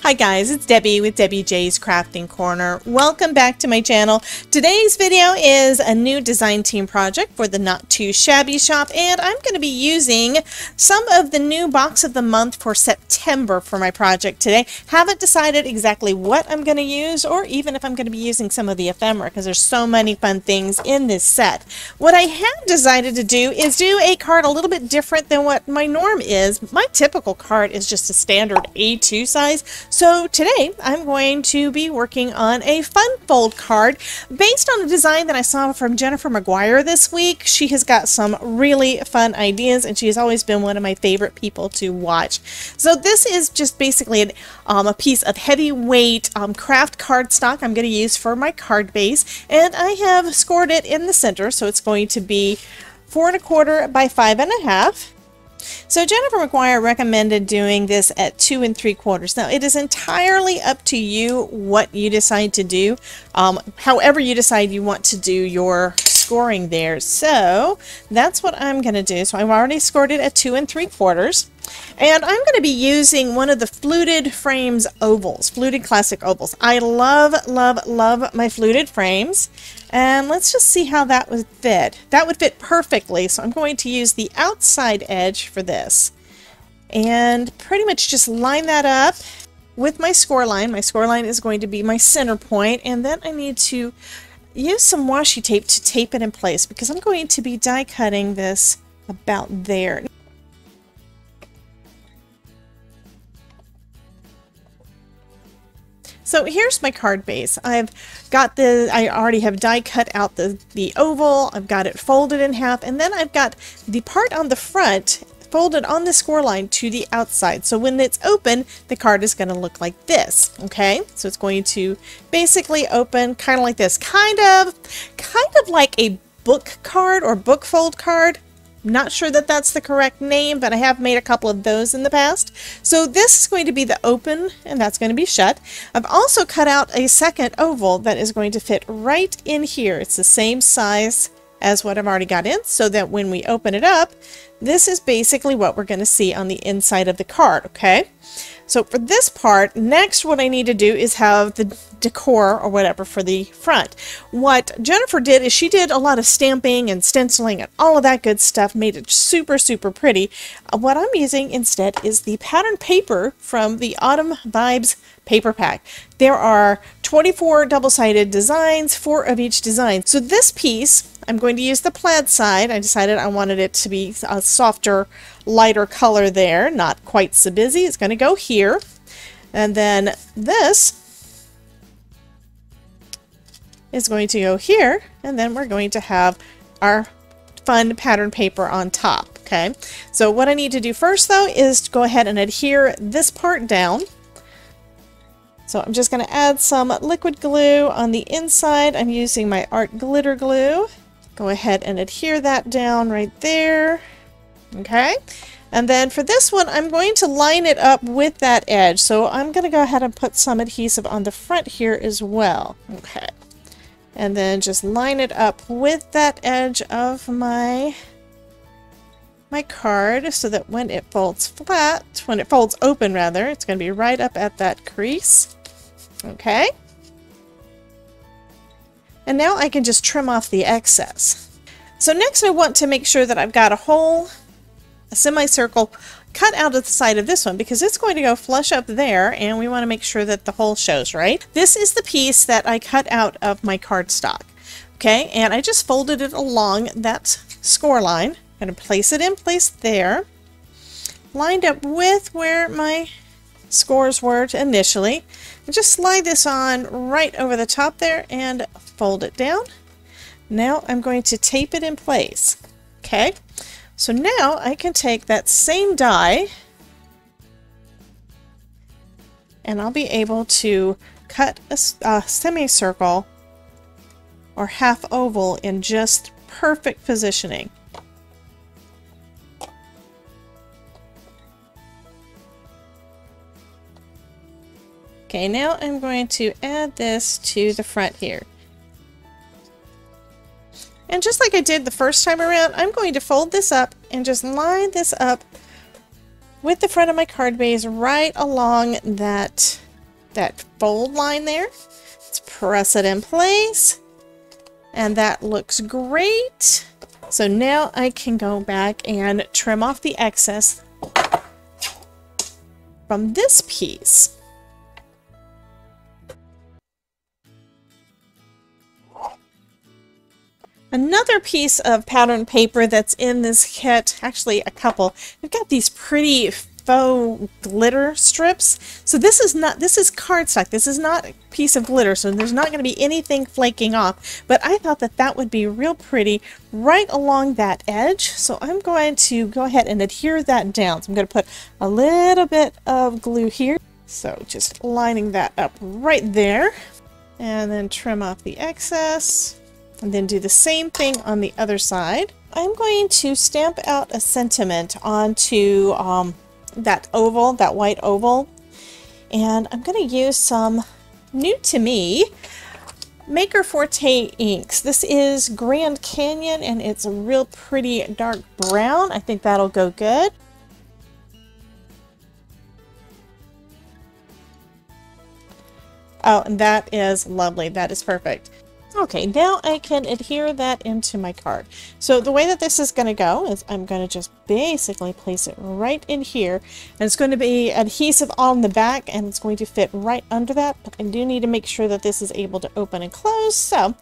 Hi guys, it's Debbie with Debbie J's Crafting Corner. Welcome back to my channel. Today's video is a new design team project for the Not Too Shabby shop, and I'm going to be using some of the new box of the month for September for my project today. Haven't decided exactly what I'm going to use or even if I'm going to be using some of the ephemera because there's so many fun things in this set. What I have decided to do is do a card a little bit different than what my norm is. My typical card is just a standard A2 size. So today I'm going to be working on a fun fold card based on a design that I saw from Jennifer McGuire this week. She has got some really fun ideas and she has always been one of my favorite people to watch. So this is just basically a piece of heavyweight craft cardstock I'm going to use for my card base, and I have scored it in the center, so it's going to be 4 1/4 by 5 1/2. So Jennifer McGuire recommended doing this at 2 3/4. Now it is entirely up to you what you decide to do, however you decide you want to do your scoring there. So that's what I'm going to do. So I've already scored it at 2 3/4. And I'm going to be using one of the fluted frames ovals, fluted classic ovals. I love, love, love my fluted frames. And let's just see how that would fit. That would fit perfectly. So I'm going to use the outside edge for this. And pretty much just line that up with my score line. My score line is going to be my center point. And then I need to use some washi tape to tape it in place because I'm going to be die cutting this about there. So here's my card base. I already have die cut out the oval. I've got it folded in half, and then I've got the part on the front folded on the score line to the outside. So when it's open, the card is going to look like this. Okay, so it's going to basically open kind of like this, kind of like a book card or book fold card. Not sure that that's the correct name, but I have made a couple of those in the past. So this is going to be the open, and that's going to be shut. I've also cut out a second oval that is going to fit right in here. It's the same size as what I've already got in, so that when we open it up, this is basically what we're going to see on the inside of the card, okay? So for this part, next what I need to do is have the decor or whatever for the front. What Jennifer did is she did a lot of stamping and stenciling and all of that good stuff, made it super, super pretty. What I'm using instead is the pattern paper from the Autumn Vibes paper pack. There are 24 double-sided designs, 4 of each design. So this piece, I'm going to use the plaid side. I decided I wanted it to be a softer, lighter color there, not quite so busy. It's going to go here. And then this is going to go here. And then we're going to have our fun pattern paper on top. Okay. So what I need to do first, though, is to go ahead and adhere this part down. So I'm just going to add some liquid glue on the inside. I'm using my art glitter glue. Go ahead and adhere that down right there. Okay. And then for this one, I'm going to line it up with that edge. So I'm going to go ahead and put some adhesive on the front here as well. Okay. And then just line it up with that edge of my card so that when it folds flat, when it folds open rather, it's going to be right up at that crease. Okay. And now I can just trim off the excess. So next I want to make sure that I've got a semicircle cut out of the side of this one because it's going to go flush up there and we want to make sure that the hole shows, right? This is the piece that I cut out of my cardstock. Okay, and I just folded it along that score line. I'm going to place it in place there, lined up with where my scores were initially, and just slide this on right over the top there and fold it down. Now I'm going to tape it in place. Okay, so now I can take that same die and I'll be able to cut a semicircle or half oval in just perfect positioning. Okay, now I'm going to add this to the front here. And just like I did the first time around, I'm going to fold this up and just line this up with the front of my card base right along that that fold line there. Let's press it in place. And that looks great. So now I can go back and trim off the excess from this piece. Another piece of pattern paper that's in this kit, actually a couple, we've got these pretty faux glitter strips. So this is cardstock. This is not a piece of glitter, so there's not going to be anything flaking off. But I thought that that would be real pretty right along that edge. So I'm going to go ahead and adhere that down. So I'm going to put a little bit of glue here. So just lining that up right there. And then trim off the excess. And then do the same thing on the other side. I'm going to stamp out a sentiment onto that oval, that white oval. And I'm going to use some new to me Maker Forte inks. This is Grand Canyon and it's a real pretty dark brown. I think that'll go good. Oh, and that is lovely. That is perfect. Okay, now I can adhere that into my card. So the way that this is going to go is I'm going to just basically place it right in here. And it's going to be adhesive on the back and it's going to fit right under that. But I do need to make sure that this is able to open and close. So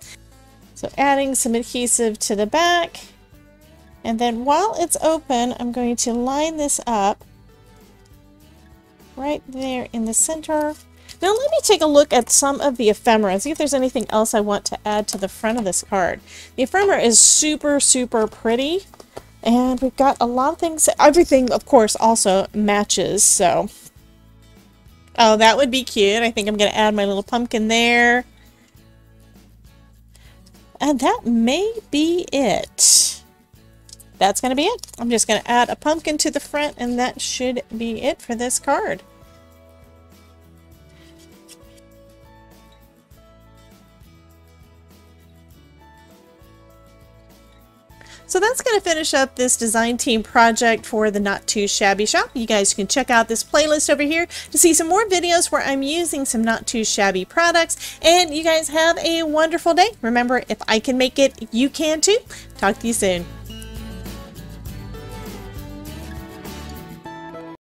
adding some adhesive to the back. And then while it's open, I'm going to line this up right there in the center. Now let me take a look at some of the ephemera, see if there's anything else I want to add to the front of this card. The ephemera is super, super pretty, and we've got a lot of things. Everything, of course, also matches, so. Oh, that would be cute. I think I'm going to add my little pumpkin there. And that may be it. That's going to be it. I'm just going to add a pumpkin to the front, and that should be it for this card. So that's going to finish up this design team project for the Not Too Shabby shop. You guys can check out this playlist over here to see some more videos where I'm using some Not Too Shabby products. And you guys have a wonderful day. Remember, if I can make it, you can too. Talk to you soon.